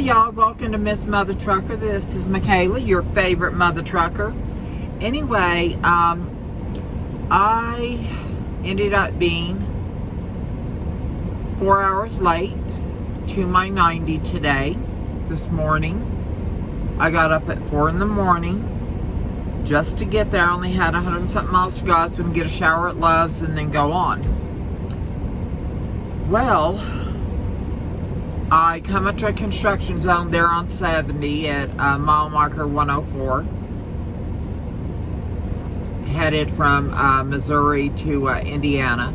Y'all, welcome to Miss Mother Trucker. This is Michaela, your favorite mother trucker. Anyway, I ended up being 4 hours late to my 90 today, this morning. I got up at 4 in the morning just to get there. I only had 100 and something miles to go, so I can get a shower at Love's and then go on. Well, I come up to a construction zone there on 70 at mile marker 104. Headed from Missouri to Indiana.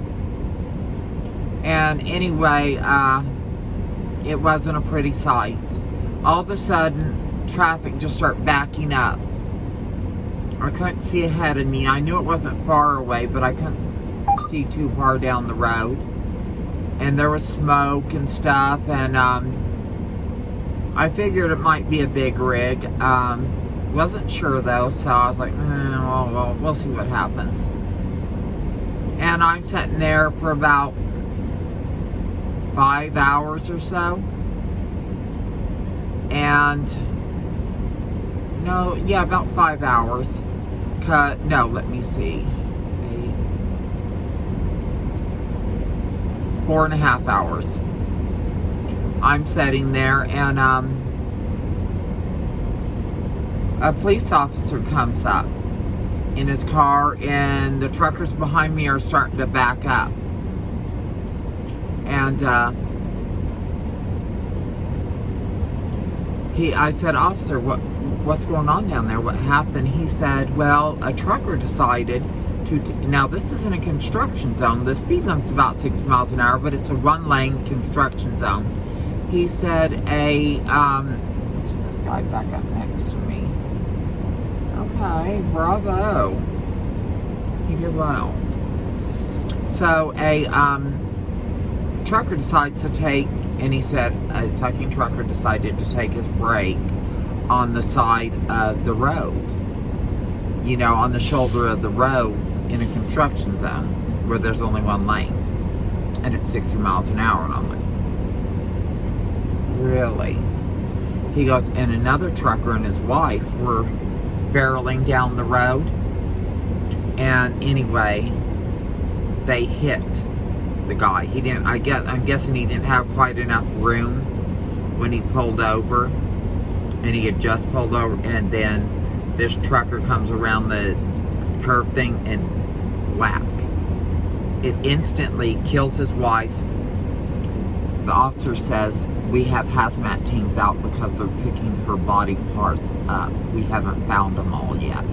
And anyway, it wasn't a pretty sight. All of a sudden, traffic just started backing up. I couldn't see ahead of me. I knew it wasn't far away, but I couldn't see too far down the road. And there was smoke and stuff, and I figured it might be a big rig. Wasn't sure though, so I was like, well, we'll see what happens. And I'm sitting there for about 5 hours or so. And about 5 hours. No, let me see. 4.5 hours. I'm sitting there, and a police officer comes up in his car, and the truckers behind me are starting to back up. And I said, "Officer, what's going on down there? What happened?" He said, "Well, a trucker decided now this isn't a construction zone. The speed limit's about 60 miles an hour, but it's a one-lane construction zone." He said this guy back up next to me. Okay, bravo. He did well. So a trucker decides to take, and he said a fucking trucker decided to take his break on the side of the road. You know, on the shoulder of the road in a construction zone where there's only one lane. And it's 60 miles an hour, and I'm like, really? He goes, and another trucker and his wife were barreling down the road. And anyway, they hit the guy. I'm guessing he didn't have quite enough room when he pulled over. And he had just pulled over, and then this trucker comes around the curve thing and whack. It instantly kills his wife. The officer says, "We have hazmat teams out because they're picking her body parts up. We haven't found them all yet."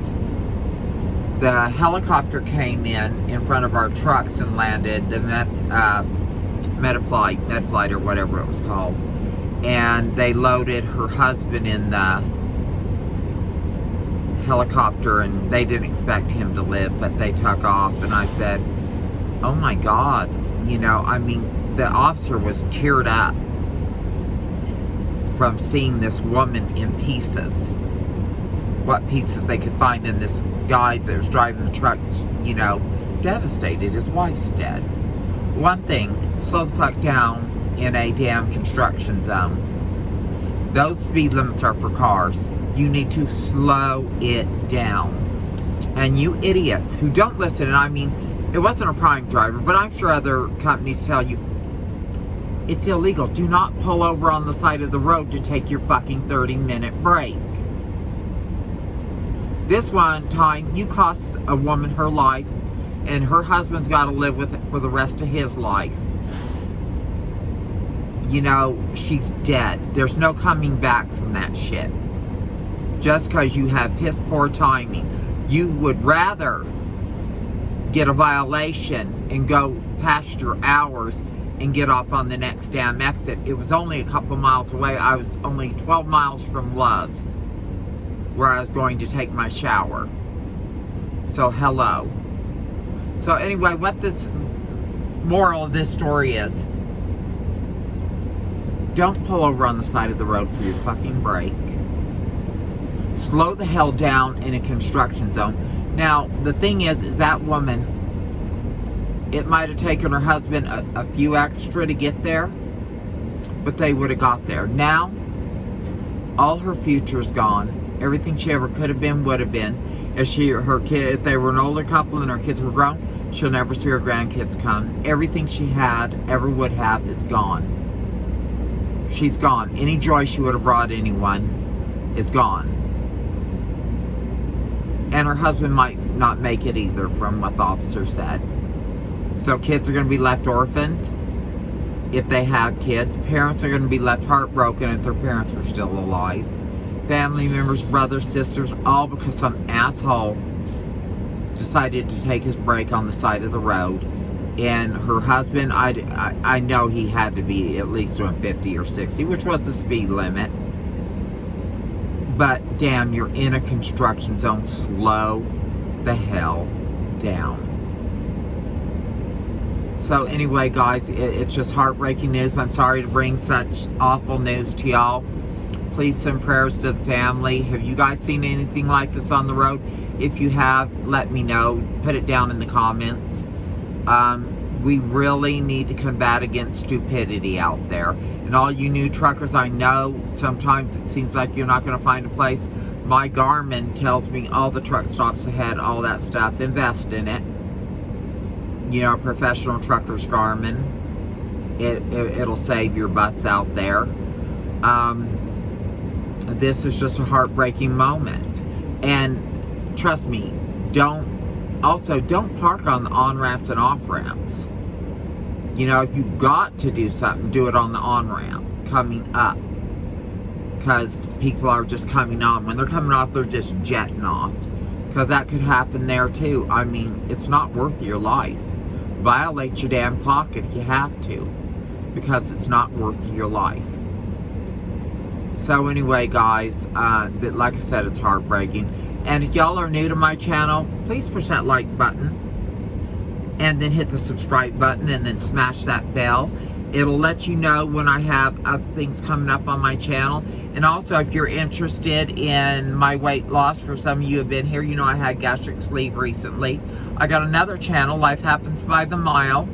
The helicopter came in front of our trucks and landed, the Medflight or whatever it was called. And they loaded her husband in the helicopter, and they didn't expect him to live, but they took off. And I said, oh my God, the officer was teared up from seeing this woman in pieces, what pieces they could find. In this guy that was driving the truck, devastated. His wife's dead. One thing, slow the fuck down in a damn construction zone. Those speed limits are for cars. You need to slow it down. And you idiots who don't listen, and it wasn't a Prime driver, but I'm sure other companies tell you it's illegal. Do not pull over on the side of the road to take your fucking 30-minute break. This one time, you cost a woman her life, and her husband's got to live with it for the rest of his life. She's dead. There's no coming back from that shit. Just because you have piss poor timing. You would rather get a violation and go past your hours and get off on the next damn exit. It was only a couple miles away. I was only 12 miles from Love's, where I was going to take my shower. So hello. So anyway, what this moral of this story is, don't pull over on the side of the road for your fucking break. Slow the hell down in a construction zone. Now, the thing is that woman, it might have taken her husband a few extra to get there, but they would have got there. Now, All her future's gone. Everything she ever could have been, would have been. If they were an older couple and her kids were grown, she'll never see her grandkids come. Everything she had, ever would have, is gone. She's gone. Any joy she would have brought anyone is gone. And her husband might not make it either, from what the officer said. So kids are going to be left orphaned if they have kids. Parents are going to be left heartbroken if their parents were still alive. Family members, brothers, sisters, all because some asshole decided to take his break on the side of the road. And her husband, I know he had to be at least doing 50 or 60, which was the speed limit. But damn, you're in a construction zone. Slow the hell down. So anyway, guys, it's just heartbreaking news. I'm sorry to bring such awful news to y'all. Please send prayers to the family. Have you guys seen anything like this on the road? If you have, let me know. Put it down in the comments. We really need to combat against stupidity out there. And all you new truckers, I know sometimes it seems like you're not going to find a place. My Garmin tells me all the truck stops ahead, all that stuff. Invest in it. You know, professional truckers Garmin. It'll save your butts out there. This is just a heartbreaking moment. And trust me, don't park on the on-ramps and off-ramps. You know, if you've got to do something, do it on the on-ramp coming up. Because people are just coming on. When they're coming off, they're just jetting off. Because that could happen there too. I mean, it's not worth your life. Violate your damn clock if you have to. Because it's not worth your life. So anyway, guys, but like I said, it's heartbreaking. And if y'all are new to my channel, please push that like button. And then hit the subscribe button and then smash that bell. It'll let you know when I have other things coming up on my channel. And also, if you're interested in my weight loss, for some of you have been here, you know I had gastric sleeve recently. I got another channel, Life Happens by the Mile.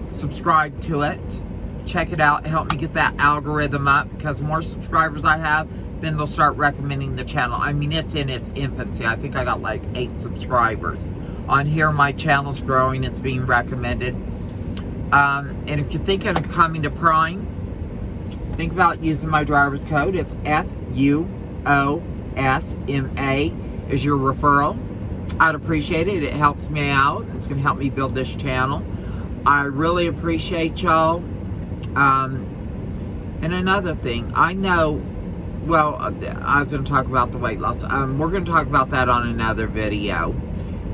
Subscribe to it. Check it out. Help me get that algorithm up, because the more subscribers I have, then they'll start recommending the channel. I mean, it's in its infancy. I think I got like 8 subscribers. On here, my channel's growing. It's being recommended. And if you're thinking of coming to Prime, think about using my driver's code. It's FUOSMA is your referral. I'd appreciate it. It helps me out. It's going to help me build this channel. I really appreciate y'all. And another thing, I know, well, I was going to talk about the weight loss. We're going to talk about that on another video,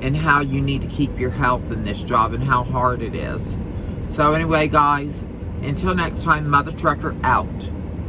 and how you need to keep your health in this job and how hard it is. So anyway, guys, until next time, Mother Trucker out.